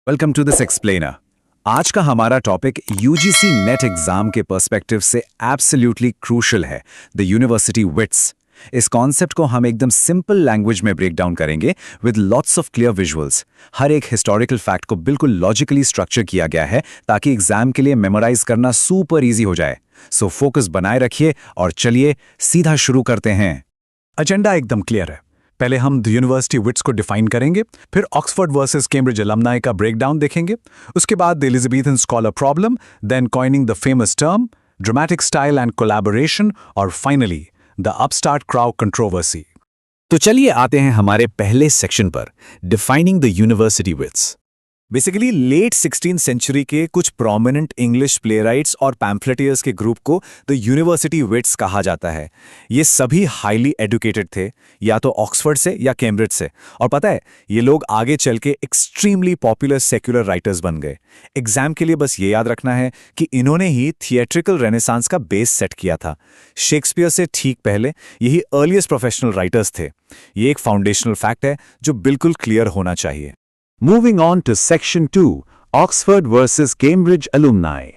Welcome to this explainer. आज का हमारा टॉपिक यूजीसी नेट एग्जाम के पर्सपेक्टिव से एब्सोल्युटली क्रूशियल है, द यूनिवर्सिटी विट्स। इस कॉन्सेप्ट को हम एकदम सिंपल लैंग्वेज में ब्रेक डाउन करेंगे with lots of clear visuals. हर एक हिस्टोरिकल फैक्ट को बिल्कुल लॉजिकली स्ट्रक्चर किया गया है ताकि एग्जाम के लिए मेमोराइज करना सुपर ईजी हो जाए। सो फोकस बनाए रखिए और चलिए सीधा शुरू करते हैं। एजेंडा एकदम क्लियर है। पहले हम द यूनिवर्सिटी विट्स को डिफाइन करेंगे, फिर ऑक्सफोर्ड वर्सेस कैम्ब्रिज अलमनाई का ब्रेकडाउन देखेंगे, उसके बाद the Elizabethan scholar problem, then coining the famous term, dramatic style and collaboration, और finally the upstart crowd controversy. तो चलिए आते हैं हमारे पहले सेक्शन पर, defining the university wits. Basically late 16th century के कुछ प्रोमिनेंट इंग्लिश प्लेराइट्स और पैम्फलेटियर्स के ग्रुप को द यूनिवर्सिटी विट्स कहा जाता है। ये सभी हाईली एडुकेटेड थे, या तो ऑक्सफोर्ड से या कैम्ब्रिज से, और पता है ये लोग आगे चल के एक्सट्रीमली पॉपुलर सेक्युलर राइटर्स बन गए। एग्जाम के लिए बस ये याद रखना है कि इन्होंने ही थिएट्रिकल रेनेसांस का बेस सेट किया था। शेक्सपियर से ठीक पहले यही अर्लीस्ट प्रोफेशनल राइटर्स थे। ये एक फाउंडेशनल फैक्ट है जो बिल्कुल क्लियर होना चाहिए। Moving on to section 2, Oxford versus Cambridge alumni.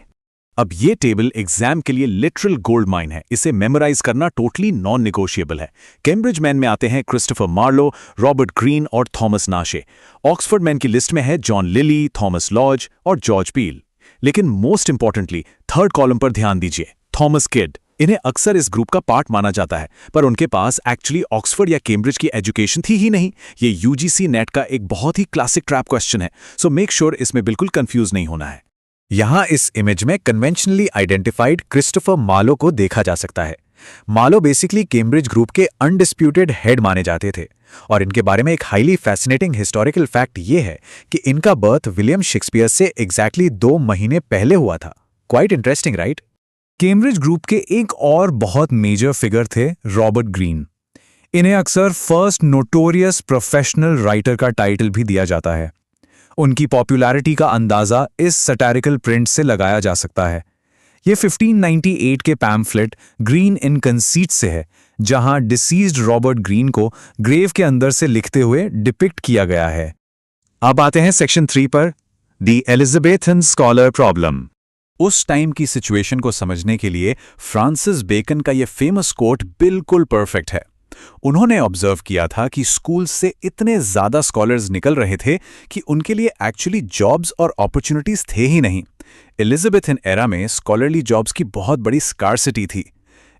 अब ये टेबल एग्जाम के लिए लिटरल गोल्ड माइन है, इसे मेमोराइज करना टोटली नॉन निगोशिएबल है। कैम्ब्रिज मैन में आते हैं क्रिस्टोफर मार्लो, रॉबर्ट ग्रीन और थॉमस नाशे। ऑक्सफोर्ड मैन की लिस्ट में है जॉन लिली, थॉमस लॉज और जॉर्ज पील। लेकिन मोस्ट इंपॉर्टेंटली थर्ड कॉलम पर ध्यान दीजिए, थॉमस किड। इन्हें अक्सर इस ग्रुप का पार्ट माना जाता है, पर उनके पास एक्चुअली ऑक्सफोर्ड या कैम्ब्रिज की एजुकेशन थी ही नहीं। ये यूजीसी नेट का एक बहुत ही क्लासिक ट्रैप क्वेश्चन है, सो मेक श्योर इसमें बिल्कुल कंफ्यूज नहीं होना है। यहां इस इमेज में कन्वेंशनली आइडेंटिफाइड क्रिस्टोफर मार्लो को देखा जा सकता है। मार्लो बेसिकली कैम्ब्रिज ग्रुप के अनडिस्प्यूटेड हेड माने जाते थे, और इनके बारे में एक हाईली फैसिनेटिंग हिस्टोरिकल फैक्ट ये है कि इनका बर्थ विलियम शेक्सपियर से एग्जैक्टली 2 महीने पहले हुआ था। Quite interesting, right? Cambridge group के एक और बहुत मेजर फिगर थे रॉबर्ट ग्रीन। इन्हें अक्सर फर्स्ट नोटोरियस प्रोफेशनल राइटर का टाइटल भी दिया जाता है। उनकी पॉपुलैरिटी का अंदाजा इस सैटारिकल प्रिंट से लगाया जा सकता है। ये 1598 के पैम्फलेट ग्रीन इन कंसीट से है, जहां डिसीज्ड रॉबर्ट ग्रीन को ग्रेव के अंदर से लिखते हुए डिपिक्ट किया गया है। अब आते हैं सेक्शन 3 पर, द एलिजाबेथन स्कॉलर प्रॉब्लम। उस टाइम की सिचुएशन को समझने के लिए फ्रांसिस बेकन का यह फेमस कोट बिल्कुल परफेक्ट है। उन्होंने ऑब्जर्व किया था कि स्कूल से इतने ज्यादा स्कॉलर्स निकल रहे थे कि उनके लिए एक्चुअली जॉब्स और अपॉर्चुनिटीज थे ही नहीं। एलिजाबेथन एरा में स्कॉलरली जॉब्स की बहुत बड़ी स्कार्सिटी थी।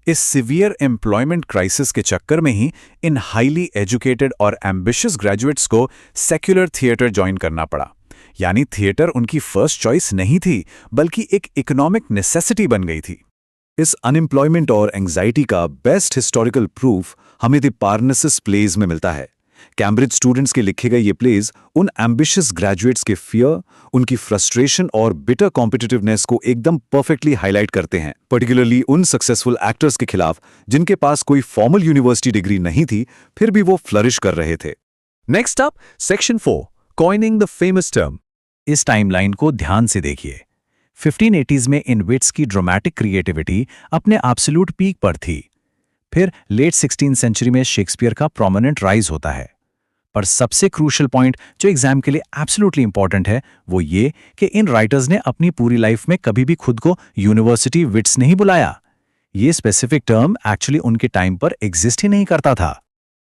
इस सिवियर एम्प्लॉयमेंट क्राइसिस के चक्कर में ही इन हाईली एजुकेटेड और एम्बिशियस ग्रेजुएट्स को सेक्युलर थिएटर ज्वाइन करना पड़ा। यानी थिएटर उनकी फर्स्ट चॉइस नहीं थी, बल्कि एक इकोनॉमिक नेसेसिटी बन गई थी। इस अनएम्प्लॉयमेंट और एंग्जाइटी का बेस्ट हिस्टोरिकल प्रूफ हमें द पार्नेसिस प्लेज में मिलता है। कैम्ब्रिज स्टूडेंट्स के लिखे गए ये प्लेज उन एम्बिशियस ग्रेजुएट्स के फियर, उनकी फ्रस्ट्रेशन और बिटर कॉम्पिटिटिवनेस को एकदम परफेक्टली हाईलाइट करते हैं, पर्टिकुलरली उन सक्सेसफुल एक्टर्स के खिलाफ जिनके पास कोई फॉर्मल यूनिवर्सिटी डिग्री नहीं थी, फिर भी वो फ्लरिश कर रहे थे। Next up, section 4, coining the famous term. इस टाइमलाइन को ध्यान से देखिए। 1580s में इन विट्स की ड्रामेटिक क्रिएटिविटी अपने एब्सोल्यूट पीक पर थी। फिर लेट 16th सेंचुरी में शेक्सपियर का प्रोमिनेंट राइज होता है। पर सबसे क्रूशियल पॉइंट जो एग्जाम के लिए एब्सोल्युटली इंपॉर्टेंट है वो ये कि इन राइटर्स ने अपनी पूरी लाइफ में कभी भी खुद को यूनिवर्सिटी विट्स नहीं बुलाया। ये स्पेसिफिक टर्म एक्चुअली उनके टाइम पर एग्जिस्ट ही नहीं करता था।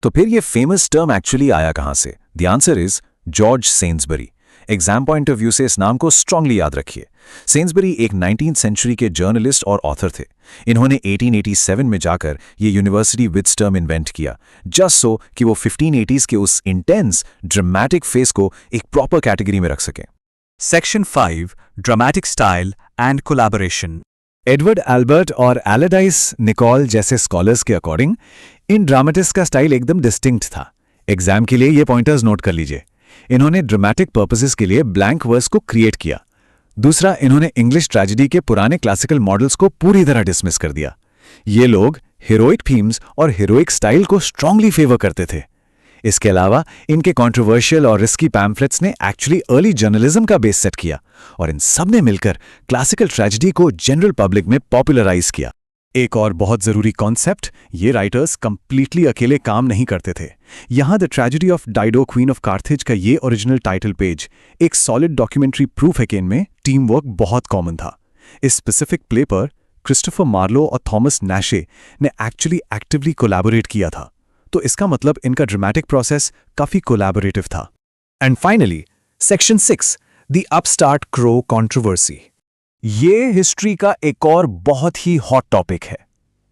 तो फिर ये फेमस टर्म एक्चुअली आया कहां से? The answer is George Sainsbury. Exam point of view से इस नाम को स्ट्रांगली याद रखिए। सेन्सबरी एक 19th सेंचुरी के जर्नलिस्ट और ऑथर थे। इन्होंने 1887 में जाकर ये यूनिवर्सिटी विट्स टर्म इन्वेंट किया, जस्ट सो कि वो 1580s के उस इंटेंस ड्रामेटिक फेस को एक प्रॉपर कैटेगरी में रख सकें। Section 5, dramatic style and collaboration. Edward Albert और एलेडाइस निकोल जैसे स्कॉलर्स के अकॉर्डिंग इन ड्रामेटिस्ट का स्टाइल एकदम डिस्टिंक्ट था। एग्जाम के लिए ये पॉइंटर्स नोट कर लीजिए। इन्होंने ड्रामेटिक पर्पसेस के लिए ब्लैंक वर्स को क्रिएट किया। दूसरा, इन्होंने इंग्लिश ट्रेजेडी के पुराने क्लासिकल मॉडल्स को पूरी तरह डिसमिस कर दिया। ये लोग हीरोइक थीम्स और हीरोइक स्टाइल को स्ट्रांगली फेवर करते थे। इसके अलावा इनके कंट्रोवर्शियल और रिस्की पैम्फलेट्स ने एक्चुअली अर्ली जर्नलिज्म का बेस सेट किया, और इन सब ने मिलकर क्लासिकल ट्रेजेडी को जनरल पब्लिक में पॉपुलराइज किया। एक और बहुत जरूरी कॉन्सेप्ट, ये राइटर्स कंप्लीटली अकेले काम नहीं करते थे। यहाँ the tragedy of Dido queen of Carthage का ये ओरिजिनल टाइटल पेज एक सॉलिड डॉक्यूमेंट्री प्रूफ है कि इनमें टीम वर्क बहुत कॉमन था। इस स्पेसिफिक प्ले पर क्रिस्टोफर मार्लो और थॉमस नैशे ने एक्टिवली कोलैबोरेट किया था, तो इसका मतलब इनका ड्रामेटिक प्रोसेस काफी कोलैबोरेटिव था। And finally section 6, the upstart crow controversy. ये हिस्ट्री का एक और बहुत ही हॉट टॉपिक है।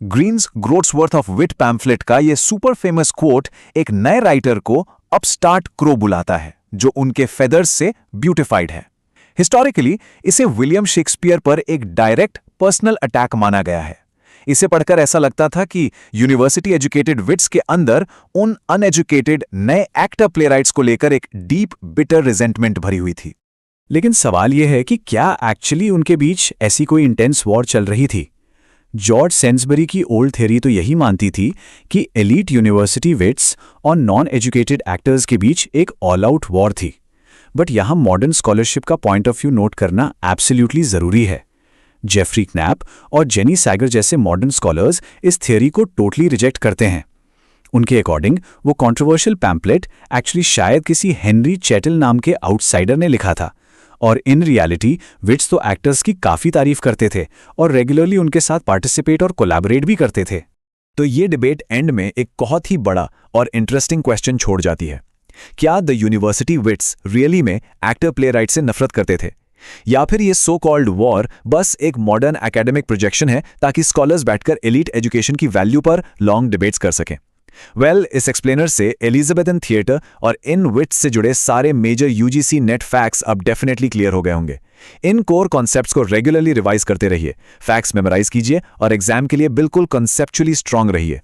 ग्रीन्स ग्रोट्सवर्थ ऑफ विट पैम्फलेट का ये सुपर फेमस कोट एक नए राइटर को अपस्टार्ट क्रो बुलाता है, जो उनके फेदर्स से ब्यूटिफाइड है। हिस्टोरिकली इसे विलियम शेक्सपियर पर एक डायरेक्ट पर्सनल अटैक माना गया है। इसे पढ़कर ऐसा लगता था कि यूनिवर्सिटी एजुकेटेड विट्स के अंदर उन अनएजुकेटेड नए एक्टर प्लेराइट्स को लेकर एक डीप बिटर रिजेंटमेंट भरी हुई थी। लेकिन सवाल यह है कि क्या एक्चुअली उनके बीच ऐसी कोई इंटेंस वॉर चल रही थी? जॉर्ज सेंसबरी की ओल्ड थ्योरी तो यही मानती थी कि एलीट यूनिवर्सिटी विट्स और नॉन एजुकेटेड एक्टर्स के बीच एक ऑल आउट वॉर थी। बट यहाँ मॉडर्न स्कॉलरशिप का पॉइंट ऑफ व्यू नोट करना एब्सोल्युटली जरूरी है। जेफरी क्नैप और जेनी सैगर जैसे मॉडर्न स्कॉलर्स इस थ्योरी को टोटली रिजेक्ट करते हैं। उनके अकॉर्डिंग वो कंट्रोवर्शियल पैम्पलेट एक्चुअली शायद किसी हेनरी चैटल नाम के आउटसाइडर ने लिखा था, और इन रियलिटी विट्स तो एक्टर्स की काफ़ी तारीफ करते थे और रेगुलरली उनके साथ पार्टिसिपेट और कोलैबोरेट भी करते थे। तो ये डिबेट एंड में एक बहुत ही बड़ा और इंटरेस्टिंग क्वेश्चन छोड़ जाती है। क्या द यूनिवर्सिटी विट्स रियली में एक्टर प्लेराइट से नफरत करते थे, या फिर ये सो कॉल्ड वॉर बस एक मॉडर्न एकेडमिक प्रोजेक्शन है ताकि स्कॉलर्स बैठकर एलीट एजुकेशन की वैल्यू पर लॉन्ग डिबेट्स कर सकें? इस एक्सप्लेनर से एलिजाबेथन थिएटर और इन विट्स से जुड़े सारे मेजर यूजीसी नेट फैक्ट्स अब डेफिनेटली क्लियर हो गए होंगे। इन कोर कॉन्सेप्ट्स को रेगुलरली रिवाइज करते रहिए, फैक्ट्स मेमोराइज कीजिए और एग्जाम के लिए बिल्कुल कॉन्सेप्चुअली स्ट्रांग रहिए।